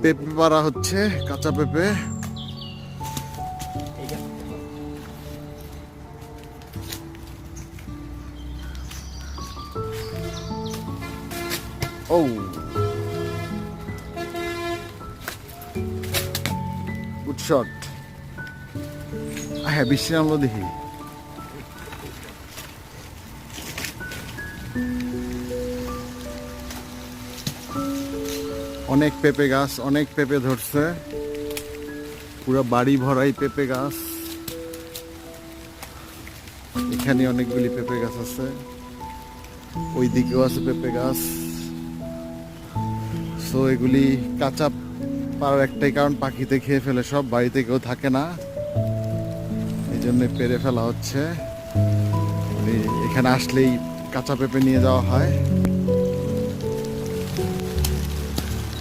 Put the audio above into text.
পেঁপে পাড়া হচ্ছে, কাঁচা পেঁপে। ও গুড শট। হ্যাঁ, বৃষ্টি নামলো দেখি। অনেক পেঁপে গাছ, অনেক পেঁপে ধরছে, পুরো বাড়ি ভরাই পেঁপে গাছ। এখানে অনেকগুলি পেঁপে গাছ আছে, ওই দিকেও আছে পেঁপে গাছ। সো এগুলি কাঁচা পাড়ার একটাই কারণ, পাখিতে খেয়ে ফেলে সব, বাড়িতে কেউ থাকে না, এই জন্য পেরে ফেলা হচ্ছে। এখানে আসলেই কাঁচা পেঁপে নিয়ে যাওয়া হয়।